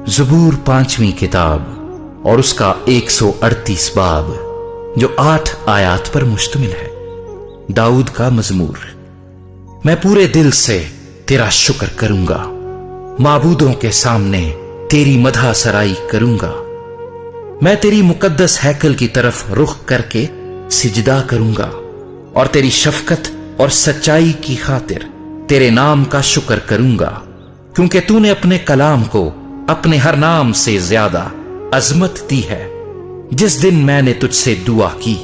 زبور 5ویں کتاب اور اس کا 138 باب جو 8 آیات پر مشتمل ہے۔ داؤد کا مزمور۔ میں پورے دل سے تیرا شکر کروں گا، معبودوں کے سامنے تیری مدح سرائی کروں گا۔ میں تیری مقدس ہیکل کی طرف رخ کر کے سجدہ کروں گا اور تیری شفقت اور سچائی کی خاطر تیرے نام کا شکر کروں گا، کیونکہ تو نے اپنے کلام کو اپنے ہر نام سے زیادہ عظمت دی ہے۔ جس دن میں نے تجھ سے دعا کی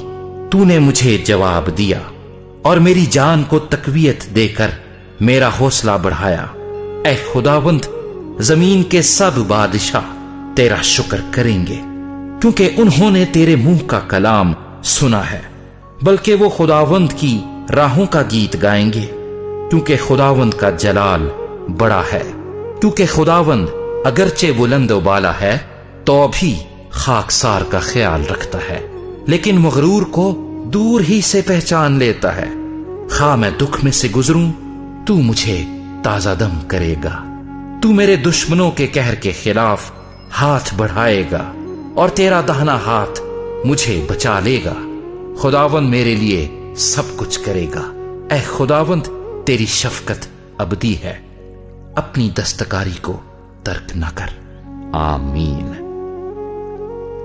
تو نے مجھے جواب دیا اور میری جان کو تقویت دے کر میرا حوصلہ بڑھایا۔ اے خداوند، زمین کے سب بادشاہ تیرا شکر کریں گے، کیونکہ انہوں نے تیرے منہ کا کلام سنا ہے۔ بلکہ وہ خداوند کی راہوں کا گیت گائیں گے، کیونکہ خداوند کا جلال بڑا ہے۔ کیونکہ خداوند اگرچہ بلند و بالا ہے تو بھی خاکسار کا خیال رکھتا ہے، لیکن مغرور کو دور ہی سے پہچان لیتا ہے۔ خواہ میں دکھ میں سے گزروں تو مجھے تازہ دم کرے گا، تو میرے دشمنوں کے قہر کے خلاف ہاتھ بڑھائے گا اور تیرا داہنا ہاتھ مجھے بچا لے گا۔ خداوند میرے لیے سب کچھ کرے گا۔ اے خداوند، تیری شفقت ابدی ہے، اپنی دستکاری کو ترک نہ کر۔ آمین۔